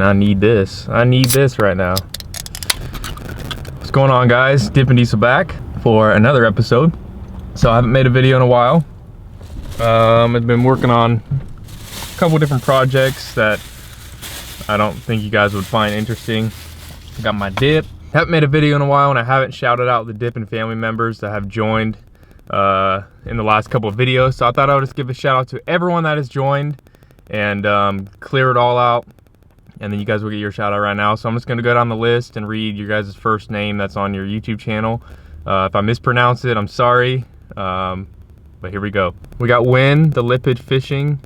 and I need this. I need this right now. What's going on, guys? Dippin Diesel back for another episode. So I haven't made a video in a while. I've been working on a couple different projects that I don't think you guys would find interesting. I got my dip. Haven't made a video in a while, and I haven't shouted out the Dippin family members that have joined in the last couple of videos. So I thought I would just give a shout out to everyone that has joined and clear it all out, and then you guys will get your shout out right now. So I'm just gonna go down the list and read your guys' first name that's on your YouTube channel. If I mispronounce it, I'm sorry, but here we go. We got Win, The Lipid Fishing,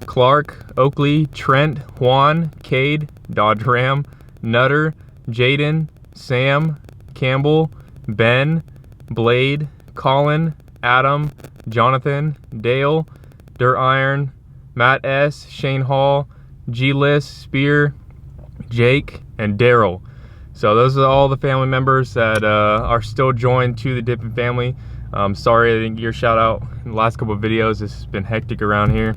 Clark, Oakley, Trent, Juan, Cade, Dodge Ram, Nutter, Jaden, Sam, Campbell, Ben, Blade, Colin, Adam, Jonathan, Dale, Dirt Iron, Matt S, Shane Hall, G-List, Spear, Jake, and Daryl. So those are all the family members that are still joined to the Dippin family. Sorry I didn't get your shout out in the last couple of videos. This has been hectic around here.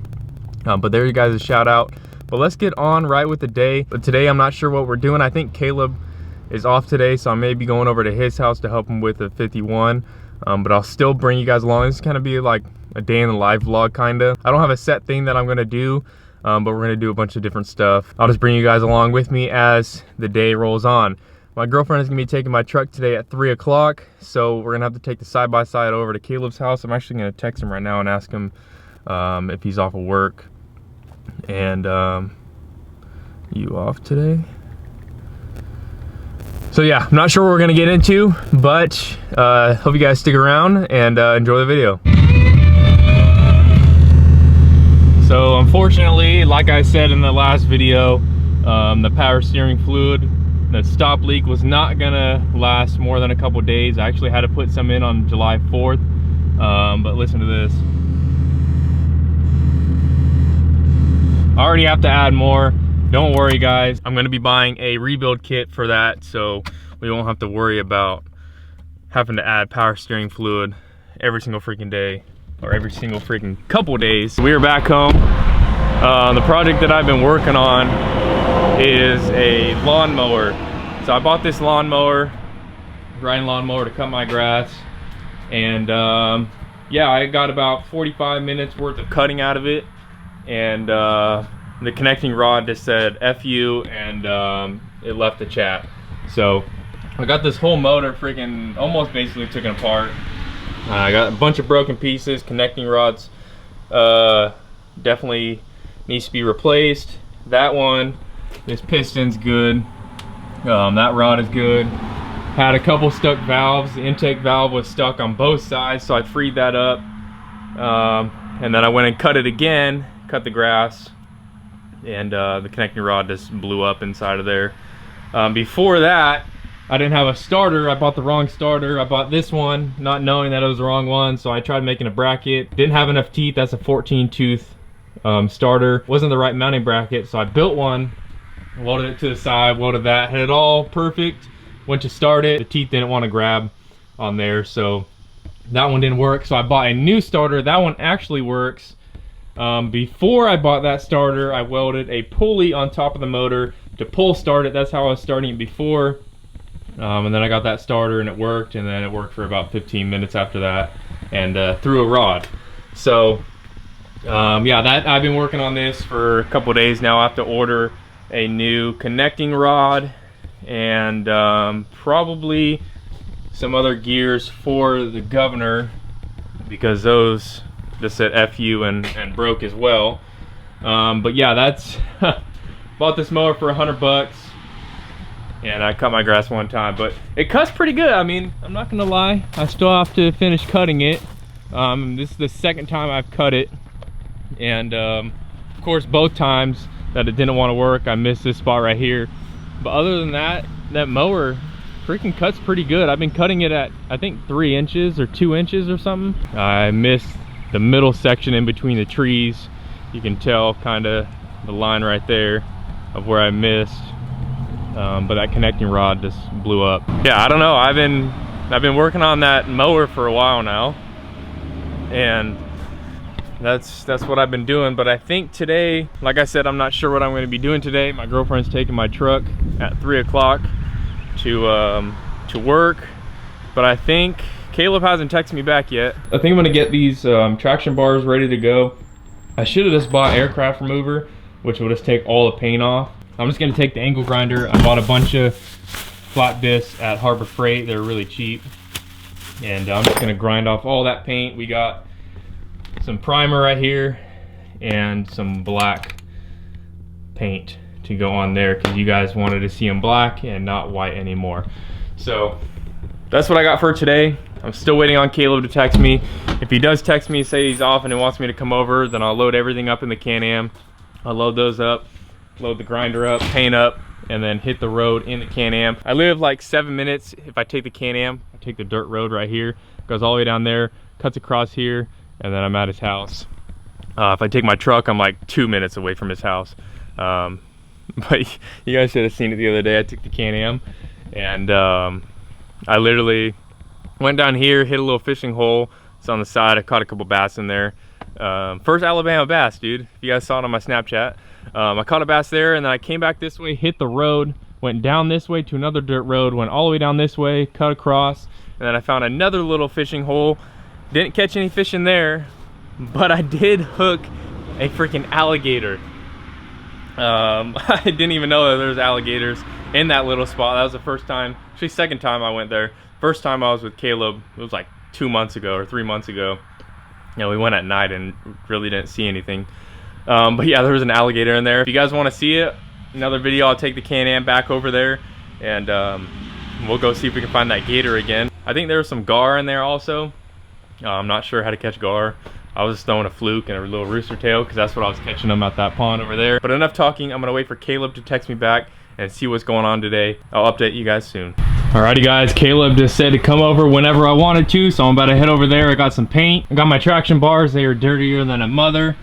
But there you guys, a shout out. But let's get on right with the day. But today I'm not sure what we're doing. I think Caleb is off today, so I may be going over to his house to help him with the 51. But I'll still bring you guys along. This is kind of be like a day in the life vlog kinda. I don't have a set thing that I'm gonna do, but we're gonna do a bunch of different stuff. I'll just bring you guys along with me as the day rolls on. My girlfriend is gonna be taking my truck today at 3 o'clock, so we're gonna have to take the side-by-side over to Caleb's house. I'm actually gonna text him right now and ask him if he's off of work. And you off today? So yeah, I'm not sure what we're gonna get into, but hope you guys stick around and enjoy the video. So unfortunately, like I said in the last video, the power steering fluid, the stop leak was not gonna last more than a couple days. I actually had to put some in on July 4th, but listen to this. I already have to add more. Don't worry, guys. I'm gonna be buying a rebuild kit for that, so we won't have to worry about having to add power steering fluid every single freaking day, or every single freaking couple days. We are back home. The project that I've been working on is a lawnmower. So I bought this lawnmower, riding lawnmower, to cut my grass, and yeah, I got about 45 minutes worth of cutting out of it, and the connecting rod just said F you, and it left the chat. So I got this whole motor freaking almost basically taken apart. I got a bunch of broken pieces. Connecting rods definitely needs to be replaced. That one, this piston's good. That rod is good. Had a couple stuck valves. The intake valve was stuck on both sides, so I freed that up. And then I went and cut it again, cut the grass, and the connecting rod just blew up inside of there. Before that, I didn't have a starter. I bought the wrong starter. I bought this one not knowing that it was the wrong one, so I tried making a bracket. Didn't have enough teeth. That's a 14 tooth starter. Wasn't the right mounting bracket, so I built one, welded it to the side, welded that, had it all perfect. Went to start it, the teeth didn't want to grab on there, so that one didn't work. So I bought a new starter. That one actually works. Before I bought that starter, I welded a pulley on top of the motor to pull start it. That's how I was starting it before. And then I got that starter and it worked, and then it worked for about 15 minutes after that, and threw a rod. So yeah, that I've been working on this for a couple days now. I have to order a new connecting rod and probably some other gears for the governor, because those just said FU and broke as well. But yeah, that's bought this mower for $100, and I cut my grass one time, but it cuts pretty good. I mean, I'm not gonna lie, I still have to finish cutting it. This is the second time I've cut it, and of course both times that it didn't want to work, I missed this spot right here. But other than that, that mower freaking cuts pretty good. I've been cutting it at, I think, 3 inches or 2 inches or something. I missed the middle section in between the trees. You can tell kind of the line right there of where I missed. But that connecting rod just blew up. Yeah, I don't know. I've been working on that mower for a while now, and that's what I've been doing. But I think today, like I said, I'm not sure what I'm going to be doing today. My girlfriend's taking my truck at 3 o'clock to work, but I think Caleb hasn't texted me back yet. I think I'm gonna get these traction bars ready to go. I should have just bought aircraft remover, which will just take all the paint off. I'm just gonna take the angle grinder. I bought a bunch of flat discs at Harbor Freight. They're really cheap, and I'm just gonna grind off all that paint. We got some primer right here and some black paint to go on there because you guys wanted to see them black and not white anymore. So that's what I got for today. I'm still waiting on Caleb to text me. If he does text me, say he's off and he wants me to come over, then I'll load everything up in the Can-Am. I'll load those up, load the grinder up, paint up, and then hit the road in the Can-Am. I live like 7 minutes if I take the Can-Am. I take the dirt road right here, goes all the way down there, cuts across here, and then I'm at his house. If I take my truck, I'm like 2 minutes away from his house. But you guys should have seen it the other day. I took the Can-Am, and I literally went down here, hit a little fishing hole. It's on the side. I caught a couple bass in there. First Alabama bass, dude. If you guys saw it on my Snapchat. I caught a bass there, and then I came back this way, hit the road, went down this way to another dirt road, went all the way down this way, cut across, and then I found another little fishing hole. Didn't catch any fish in there, but I did hook a freaking alligator. I didn't even know that there was alligators in that little spot. That was the first time, actually second time I went there. First time I was with Caleb, it was like 2 months ago or 3 months ago. You know, we went at night and really didn't see anything. But yeah, there was an alligator in there. If you guys want to see it, another video, I'll take the Can-Am back over there and we'll go see if we can find that gator again. I think there was some gar in there also. I'm not sure how to catch gar. I was just throwing a fluke and a little rooster tail because that's what I was catching them at that pond over there. But enough talking. I'm gonna wait for Caleb to text me back and see what's going on today. I'll update you guys soon. Alrighty guys, Caleb just said to come over whenever I wanted to, so I'm about to head over there. I got some paint. I got my traction bars. They are dirtier than a mother.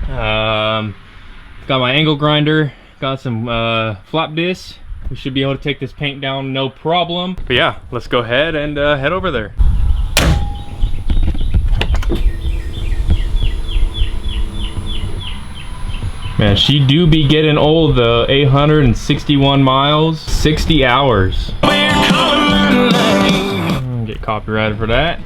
Got my angle grinder. Got some flap discs. We should be able to take this paint down no problem. But yeah, let's go ahead and head over there. Man, she do be getting old though. 861 miles, 60 hours. Get copyrighted for that.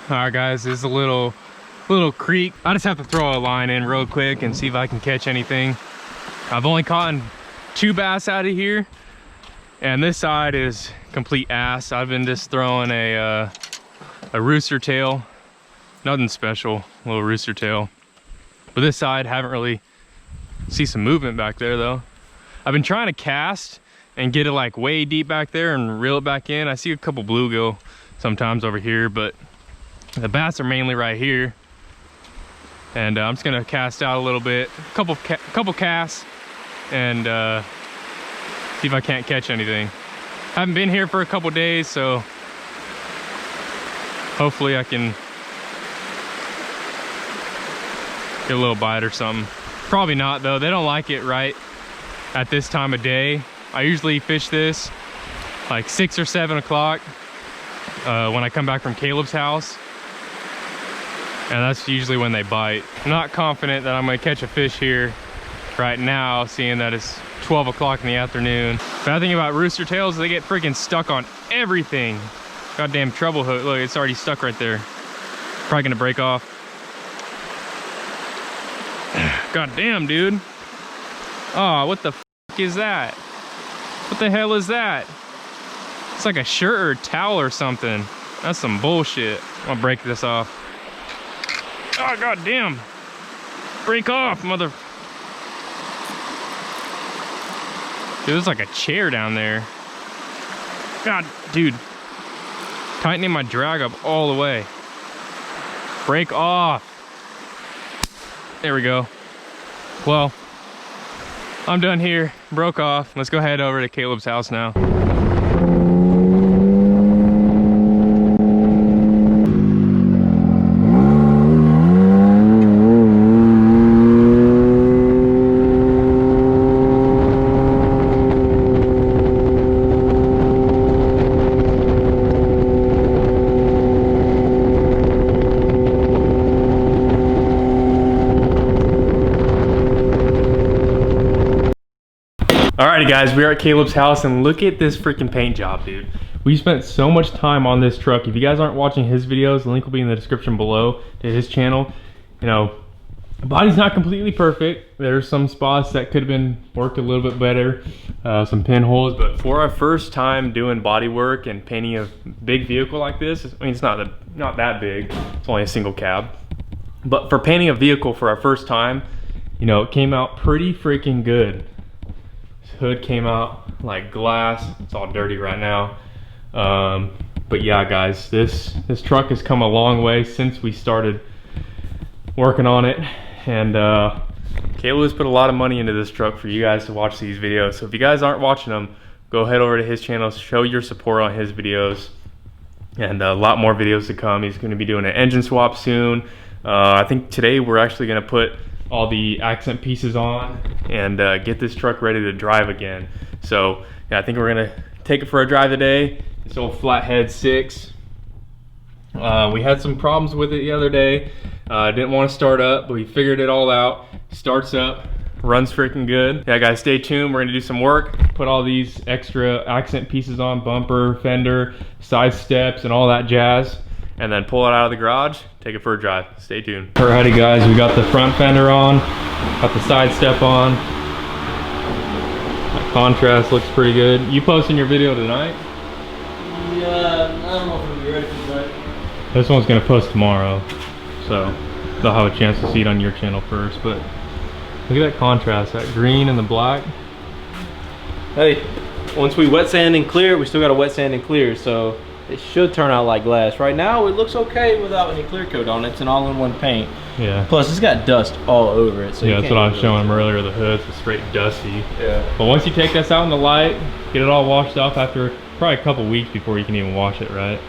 Alright guys, this is a little creek. I just have to throw a line in real quick and see if I can catch anything. I've only caught 2 bass out of here, and this side is complete ass. I've been just throwing a rooster tail, nothing special, a little rooster tail. But this side, haven't really see some movement back there though. I've been trying to cast and get it like way deep back there and reel it back in. I see a couple bluegill sometimes over here, but the bass are mainly right here. And I'm just gonna cast out a little bit, couple casts, and see if I can't catch anything. Haven't been here for a couple days, so hopefully I can get a little bite or something. Probably not though. They don't like it right at this time of day. I usually fish this like 6 or 7 o'clock when I come back from Caleb's house. And that's usually when they bite. I'm not confident that I'm gonna catch a fish here right now, seeing that it's 12 o'clock in the afternoon. Bad thing about rooster tails is they get freaking stuck on everything. Goddamn treble hook, look, it's already stuck right there. Probably gonna break off. God damn, dude. Oh, what the f is that? What the hell is that? It's like a shirt or a towel or something. That's some bullshit. I'm gonna break this off. Oh, god damn. Break off, mother. Dude, there's like a chair down there. God, dude. Tightening my drag up all the way. Break off. There we go. Well, I'm done here. Broke off. Let's go head over to Caleb's house now. Alrighty guys, we're at Caleb's house and look at this freaking paint job, dude. We spent so much time on this truck. If you guys aren't watching his videos, the link will be in the description below to his channel. You know, the body's not completely perfect. There's some spots that could have been worked a little bit better, some pinholes, but for our first time doing body work and painting a big vehicle like this, I mean, it's not that big, it's only a single cab. But for painting a vehicle for our first time, you know, it came out pretty freaking good. Hood came out like glass. It's all dirty right now, but yeah guys, this truck has come a long way since we started working on it, and Caleb has put a lot of money into this truck for you guys to watch these videos. So if you guys aren't watching them, go head over to his channel, show your support on his videos, and a lot more videos to come. He's going to be doing an engine swap soon. I think today we're actually going to put all the accent pieces on and get this truck ready to drive again. So yeah, I think we're gonna take it for a drive today. This old flathead 6. We had some problems with it the other day. Didn't want to start up, but we figured it all out. Starts up, runs freaking good. Yeah guys, stay tuned. We're gonna do some work, put all these extra accent pieces on, bumper, fender, side steps, and all that jazz, and then pull it out of the garage, take it for a drive. Stay tuned. Alrighty guys, we got the front fender on, got the side step on. That contrast looks pretty good. You posting your video tonight? Yeah, I don't know if it'll be ready for tonight. This one's gonna post tomorrow, so they'll have a chance to see it on your channel first. But look at that contrast, that green and the black. Hey, once we wet sand and clear, we still got to wet sand and clear, so it should turn out like glass. Right now, it looks okay without any clear coat on it. It's an all-in-one paint. Yeah. Plus, it's got dust all over it. So yeah, that's what I was showing him earlier. The hood's straight dusty. Yeah. But once you take this out in the light, get it all washed off after probably a couple weeks before you can even wash it, right?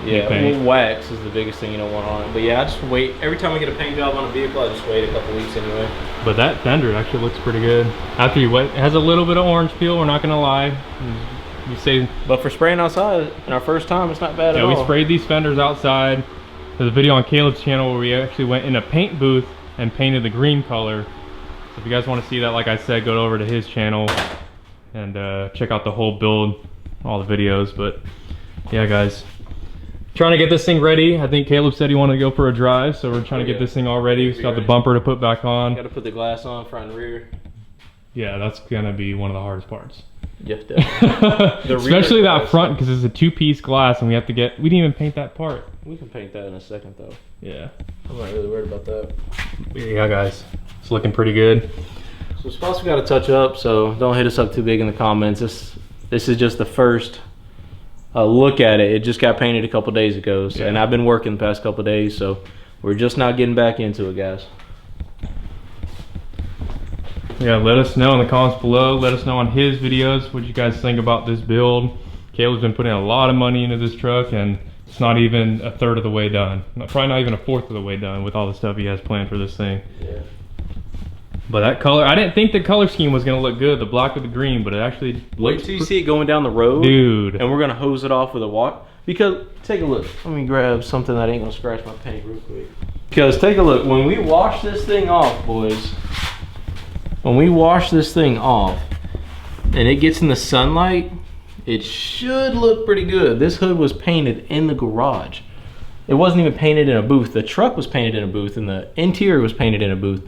Yeah, well, wax is the biggest thing you don't want on it. But yeah, I just wait. Every time I get a paint job on a vehicle, I just wait a couple weeks anyway. But that fender actually looks pretty good. After you wet, it has a little bit of orange peel, we're not gonna lie. You say, but for spraying outside in our first time, it's not bad at all. Yeah, we sprayed these fenders outside. There's a video on Caleb's channel where we actually went in a paint booth and painted the green color. So if you guys want to see that, like I said, go over to his channel and check out the whole build, all the videos. But yeah guys, trying to get this thing ready. I think Caleb said he wanted to go for a drive, so we're trying to get this thing all ready. We've got the bumper to put back on. Got to put the glass on front and rear. Yeah, that's gonna be one of the hardest parts. Yes, definitely. Especially that front, because it's a two-piece glass and we have to get, we didn't even paint that part. We can paint that in a second though. Yeah. I'm not really worried about that. Yeah guys, it's looking pretty good. So spots we got to touch up, so don't hit us up too big in the comments. This is just the first look at it. It just got painted a couple days ago, so, and I've been working the past couple days, so we're just now getting back into it, guys. Yeah, let us know in the comments below. Let us know on his videos what you guys think about this build. Caleb's been putting a lot of money into this truck, and it's not even a third of the way done. Probably not even a fourth of the way done with all the stuff he has planned for this thing. Yeah. But that color, I didn't think the color scheme was gonna look good, the black with the green, but it actually wait till you see it going down the road, dude. And we're gonna hose it off with a water. Because take a look. Let me grab something that ain't gonna scratch my paint real quick. Because take a look, when we wash this thing off, boys. When we wash this thing off and it gets in the sunlight, it should look pretty good. This hood was painted in the garage. It wasn't even painted in a booth. The truck was painted in a booth and the interior was painted in a booth.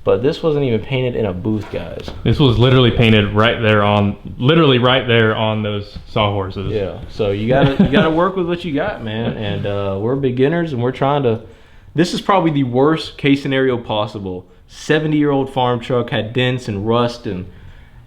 But this wasn't even painted in a booth, guys. This was literally painted right there on, literally right there on those sawhorses. Yeah, so you gotta work with what you got, man. And we're beginners and we're trying to, this is probably the worst case scenario possible. 70-year-old farm truck, had dents and rust and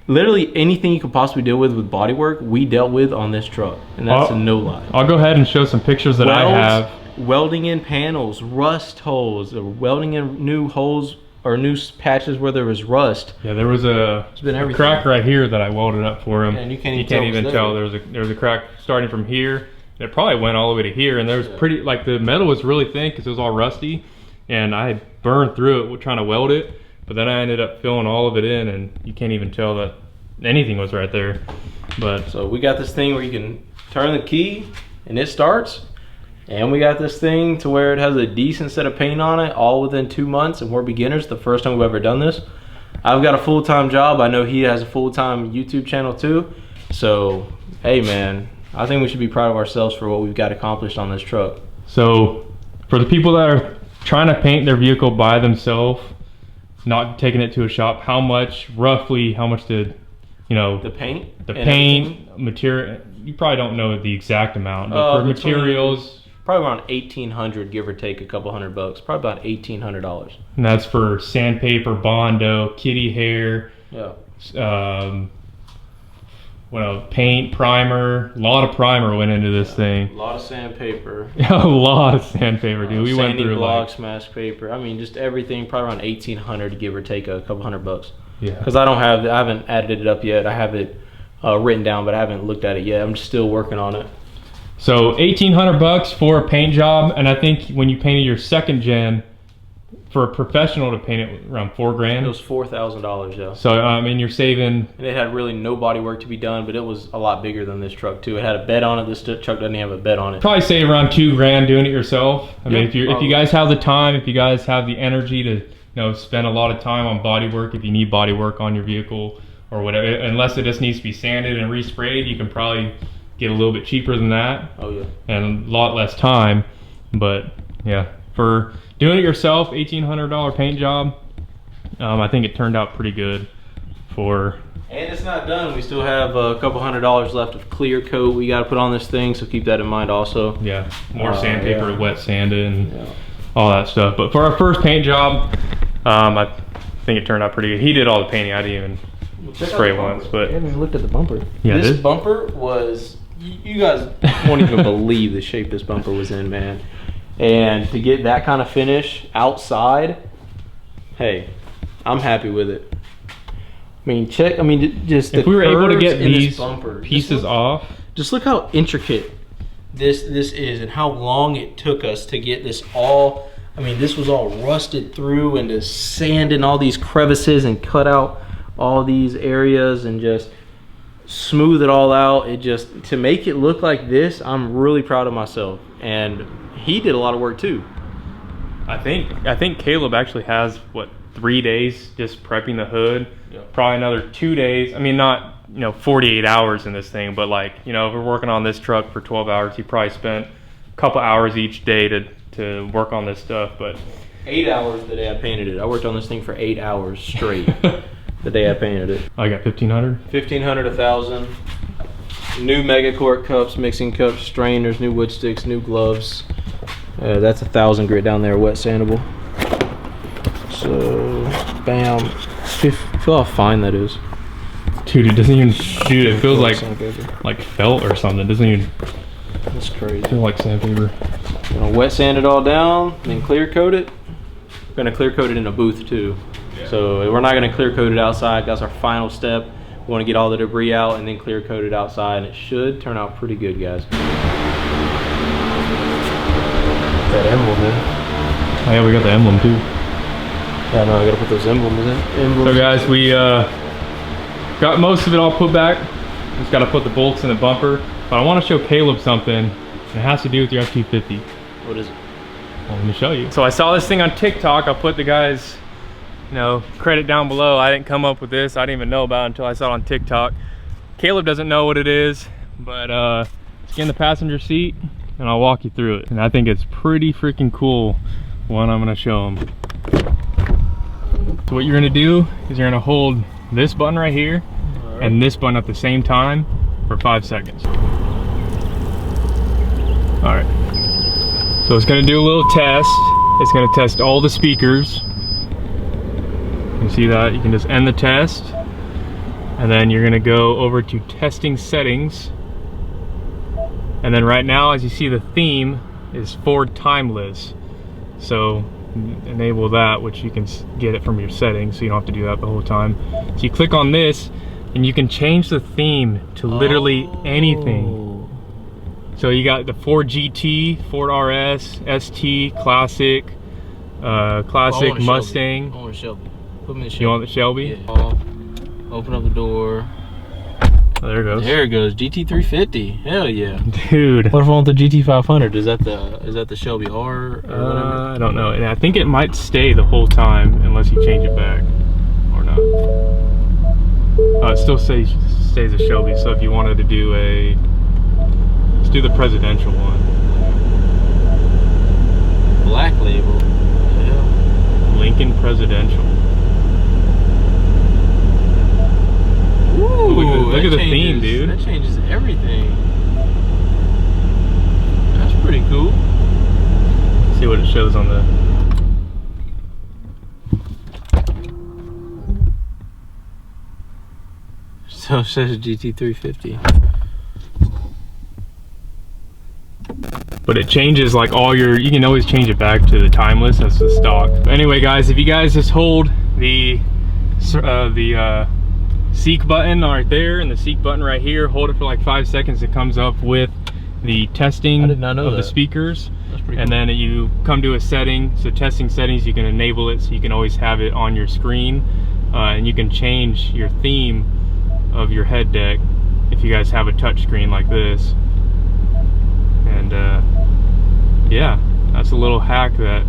literally anything you could possibly deal with bodywork, we dealt with on this truck. And that's a no lie. I'll go ahead and show some pictures that I have. welding in panels, rust holes, welding in new holes or new patches where there was rust. Yeah, there was a crack right here that I welded up for him. Yeah, and you can't even tell there was a crack starting from here. It probably went all the way to here, and there was pretty, like, the metal was really thin because it was all rusty, and I had burned through it trying to weld it, but then I ended up filling all of it in, and you can't even tell that anything was right there. But so we got this thing where you can turn the key and it starts, and we got this thing to where it has a decent set of paint on it, all within 2 months, and we're beginners. The first time we've ever done this. I've got a full-time job. I know he has a full-time YouTube channel too. So hey man, I think we should be proud of ourselves for what we've got accomplished on this truck. So for the people that are trying to paint their vehicle by themselves, not taking it to a shop, roughly how much did, you know, the paint material, you probably don't know the exact amount, but for materials, probably around 1,800, give or take a couple $100, probably about $1,800. And that's for sandpaper, Bondo, kitty hair, paint, primer. A lot of primer went into this thing. A lot of sandpaper. A lot of sandpaper, dude. We went through blocks, smash paper. I mean, just everything. Probably around 1,800, give or take a couple $100. Yeah. Because I haven't added it up yet. I have it written down, but I haven't looked at it yet. I'm still working on it. So $1,800 for a paint job, and I think when you painted your second gen, for a professional to paint it, around $4,000. It was $4,000, yeah. So I mean, you're saving. And it had really no body work to be done, but it was a lot bigger than this truck too. It had a bed on it. This truck doesn't have a bed on it. Probably save around $2,000 doing it yourself. I mean, if you guys have the time, if you guys have the energy to, you know, spend a lot of time on body work, if you need body work on your vehicle or whatever, unless it just needs to be sanded and resprayed, you can probably get a little bit cheaper than that. Oh yeah. And a lot less time. But yeah, for doing it yourself, $1,800 paint job, I think it turned out pretty good for. And it's not done. We still have a couple $100 left of clear coat we got to put on this thing, so keep that in mind also. Yeah, more sandpaper, wet sanded, and all that stuff. But for our first paint job, I think it turned out pretty good. He did all the painting. I didn't even spray once, but I haven't even looked at the bumper. Yeah, this bumper was. You guys won't even believe the shape this bumper was in, man. And to get that kind of finish outside, hey, I'm happy with it. I mean, just if we were able to get these bumper, pieces off. Just look how intricate this is and how long it took us to get this all. I mean, this was all rusted through and just sand in all these crevices and cut out all these areas and just smooth it all out. It just, to make it look like this, I'm really proud of myself. And he did a lot of work too. I think Caleb actually has, what, 3 days just prepping the hood. Probably another 2 days. I mean, not, you know, 48 hours in this thing, but like, you know, if we're working on this truck for 12 hours, he probably spent a couple hours each day to work on this stuff. But 8 hours the day I painted it. I worked on this thing for 8 hours straight. The day I painted it. I got 1,500. 1,500, 1,000. New Megacork cups, mixing cups, strainers, new wood sticks, new gloves. That's 1,000 grit down there, wet sandable. So, bam. Feel how fine that is. Dude, it doesn't even. Dude, it feels like felt or something. It doesn't even. That's crazy. Feel like sandpaper. Gonna wet sand it all down, then clear coat it. Gonna clear coat it in a booth too. So we're not going to clear coat it outside. That's our final step. We want to get all the debris out and then clear coat it outside, and it should turn out pretty good, guys. That emblem, man. Oh yeah, we got the emblem too. Yeah, no, I got to put those emblems in. So guys, we got most of it all put back. Just got to put the bolts in the bumper. But I want to show Caleb something. And it has to do with your F250. What is it? Well, let me show you. So I saw this thing on TikTok. I'll put the guys, you know, credit down below. I didn't come up with this. I didn't even know about it until I saw it on TikTok. Caleb doesn't know what it is, but let's get in the passenger seat and I'll walk you through it. And I think it's pretty freaking cool when I'm gonna show him. So what you're gonna do is you're gonna hold this button right here and this button at the same time for 5 seconds. All right. So it's gonna do a little test. It's gonna test all the speakers. You see that? You can just end the test. And then you're gonna go over to testing settings. And then right now, as you see the theme, is Ford Timeless. So enable that, which you can get it from your settings, so you don't have to do that the whole time. So you click on this and you can change the theme to literally anything. So you got the Ford GT, Ford RS, ST, Classic, Classic, I Mustang. I want a Shelby. Put me in a Shelby. You want the Shelby? Yeah. Open up the door. Oh, there it goes. There it goes. GT350. Hell yeah. Dude. What if I want the GT500? Is that the Shelby R or whatever? I don't know. And I think it might stay the whole time unless you change it back or not. It still stays a Shelby. So if you wanted to do let's do the presidential one. Black label. Yeah. Lincoln Presidential. Ooh, look at the theme, dude. That changes everything. That's pretty cool. See what it shows on the. So it says GT350. But it changes like all your. You can always change it back to the Timeless. That's the stock. But anyway, guys, if you guys just hold the seek button right there and the seek button right here, hold it for like 5 seconds, it comes up with the testing of the speakers. That's pretty and cool. then you come to a setting, so testing settings, you can enable it so you can always have it on your screen, and you can change your theme of your head deck if you guys have a touch screen like this. And yeah, that's a little hack that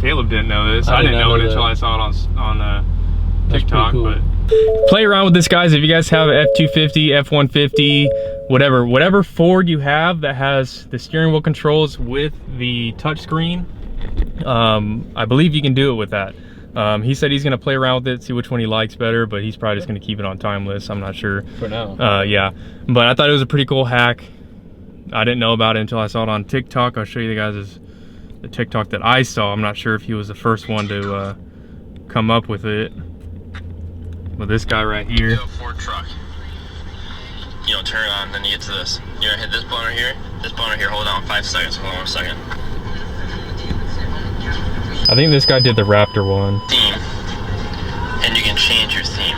Caleb didn't know this. I didn't know it until I saw it on TikTok. Cool. But play around with this, guys. If you guys have an F250, F150, whatever Ford you have that has the steering wheel controls with the touchscreen, I believe you can do it with that. He said he's gonna play around with it, see which one he likes better, but he's probably just gonna keep it on Timeless. I'm not sure. For now. Yeah, but I thought it was a pretty cool hack. I didn't know about it until I saw it on TikTok. I'll show you guys the TikTok that I saw. I'm not sure if he was the first one to come up with it. But this guy right here. You have a Ford truck. You don't turn it on, then you get to this. You're gonna hit this button right here, hold on 5 seconds, hold on 1 second. I think this guy did the Raptor one. Theme. And you can change your theme.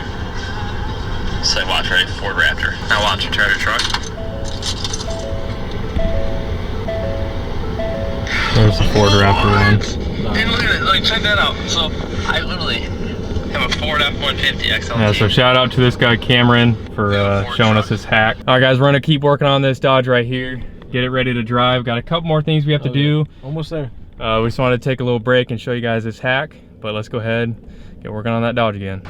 So watch, ready? Ford Raptor. Now watch, you turn your truck. There's the Ford Raptor one. And look at it, like check that out. So I literally have a Ford F-150 XLT. Yeah, so shout out to this guy Cameron for showing us this hack. All right, guys, we're gonna keep working on this Dodge right here. Get it ready to drive. Got a couple more things we have to do. Almost there. We just wanted to take a little break and show you guys this hack, but let's go ahead and get working on that Dodge again.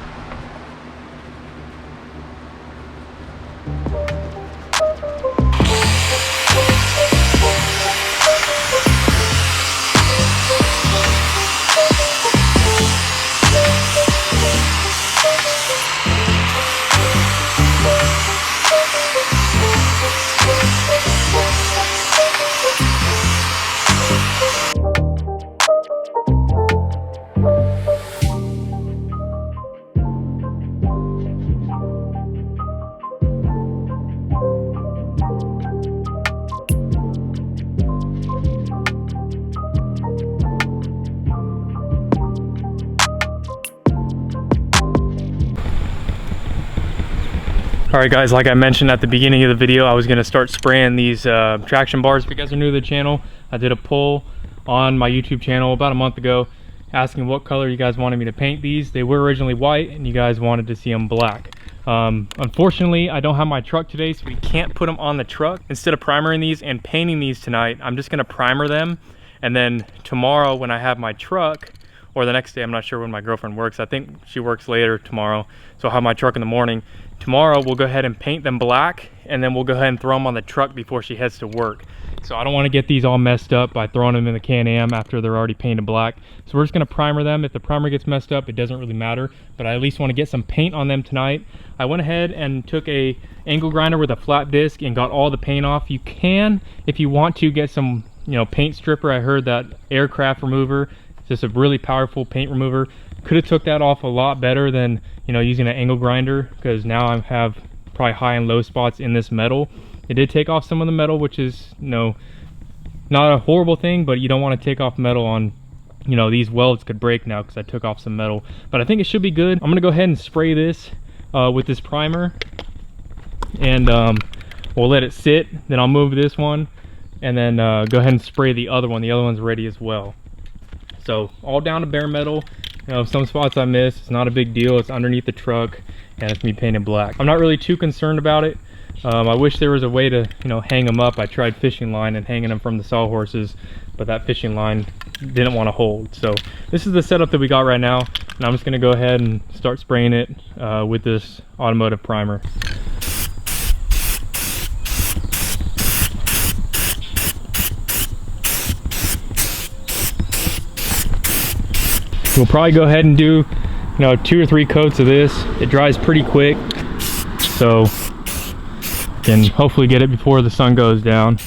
All right, guys, like I mentioned at the beginning of the video, I was gonna start spraying these traction bars. If you guys are new to the channel, I did a poll on my YouTube channel about a month ago asking what color you guys wanted me to paint these. They were originally white and you guys wanted to see them black. Unfortunately, I don't have my truck today, so we can't put them on the truck. Instead of primering these and painting these tonight, I'm just gonna primer them, and then tomorrow when I have my truck, or the next day, I'm not sure when my girlfriend works. I think she works later tomorrow, so I'll have my truck in the morning. Tomorrow, we'll go ahead and paint them black, and then we'll go ahead and throw them on the truck before she heads to work. So I don't want to get these all messed up by throwing them in the Can-Am after they're already painted black. So we're just gonna primer them. If the primer gets messed up, it doesn't really matter, but I at least want to get some paint on them tonight. I went ahead and took a angle grinder with a flat disc and got all the paint off. You can, if you want to, get some, paint stripper. I heard that aircraft remover, just a really powerful paint remover. Could have took that off a lot better than using an angle grinder, because now I have probably high and low spots in this metal. It did take off some of the metal, which is not a horrible thing, but you don't want to take off metal on, you know, these welds could break now because I took off some metal. But I think it should be good. I'm gonna go ahead and spray this with this primer, and we'll let it sit. Then I'll move this one, and then go ahead and spray the other one. The other one's ready as well. So all down to bare metal. You know, some spots I missed, it's not a big deal. It's underneath the truck, and it's me painted black. I'm not really too concerned about it. I wish there was a way to, you know, hang them up. I tried fishing line and hanging them from the sawhorses, but that fishing line didn't want to hold. So this is the setup that we got right now, and I'm just gonna go ahead and start spraying it with this automotive primer. We'll probably go ahead and do, you know, 2 or 3 coats of this. It dries pretty quick, so can hopefully get it before the sun goes down.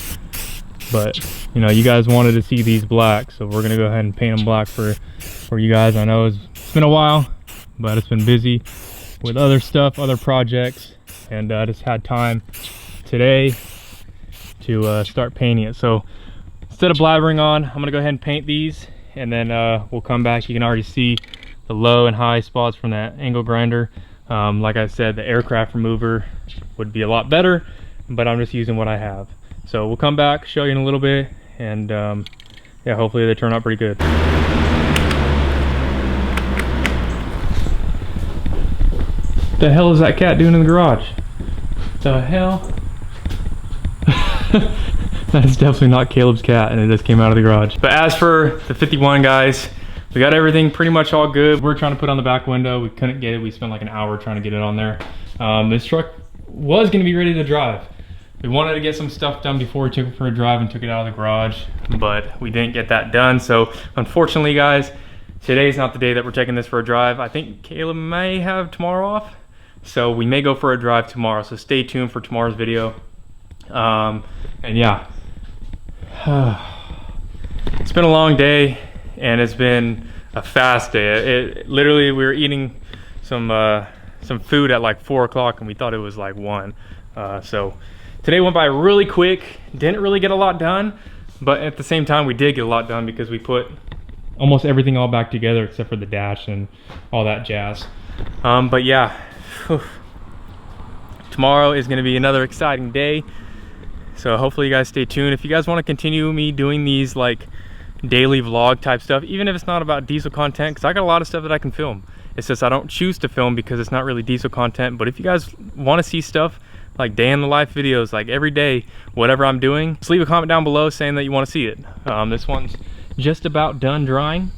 But you know, you guys wanted to see these black, so we're gonna go ahead and paint them black for you guys. I know it's been a while, but it's been busy with other stuff, other projects, and I just had time today to start painting it. So instead of blabbering on, I'm gonna go ahead and paint these, and then we'll come back. You can already see the low and high spots from that angle grinder. Like I said, the aircraft remover would be a lot better, but I'm just using what I have. So we'll come back, show you in a little bit, and yeah, hopefully they turn out pretty good. The hell is that cat doing in the garage? The hell? That is definitely not Caleb's cat, and it just came out of the garage. But as for the 51, guys, we got everything pretty much all good. We're trying to put on the back window. We couldn't get it. We spent like an hour trying to get it on there. This truck was gonna be ready to drive. We wanted to get some stuff done before we took it for a drive and took it out of the garage, but we didn't get that done. So unfortunately, guys, today's not the day that we're taking this for a drive. I think Caleb may have tomorrow off, so we may go for a drive tomorrow. So stay tuned for tomorrow's video. And yeah, it's been a long day, and it's been a fast day. Literally, we were eating some food at like 4 o'clock, and we thought it was like 1. So today went by really quick. Didn't really get a lot done, but at the same time, we did get a lot done because we put almost everything all back together except for the dash and all that jazz. But yeah, tomorrow is going to be another exciting day. So hopefully you guys stay tuned. If you guys want to continue me doing these like daily vlog type stuff, even if it's not about diesel content, because I got a lot of stuff that I can film. It's just I don't choose to film because it's not really diesel content. But if you guys want to see stuff like day in the life videos, like every day, whatever I'm doing, just leave a comment down below saying that you want to see it. This one's just about done drying.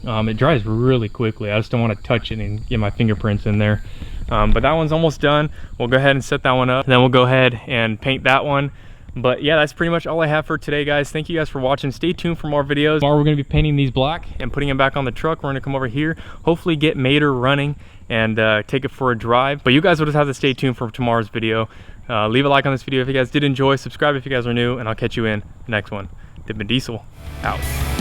It dries really quickly. I just don't want to touch it and get my fingerprints in there. But that one's almost done. We'll go ahead and set that one up, and then we'll go ahead and paint that one. But yeah, that's pretty much all I have for today, guys. Thank you guys for watching. Stay tuned for more videos. Tomorrow we're gonna be painting these black and putting them back on the truck. We're gonna come over here, hopefully get Mater running and take it for a drive. But you guys will just have to stay tuned for tomorrow's video. Leave a like on this video if you guys did enjoy. Subscribe if you guys are new, and I'll catch you in the next one. Dippin' Diesel, out.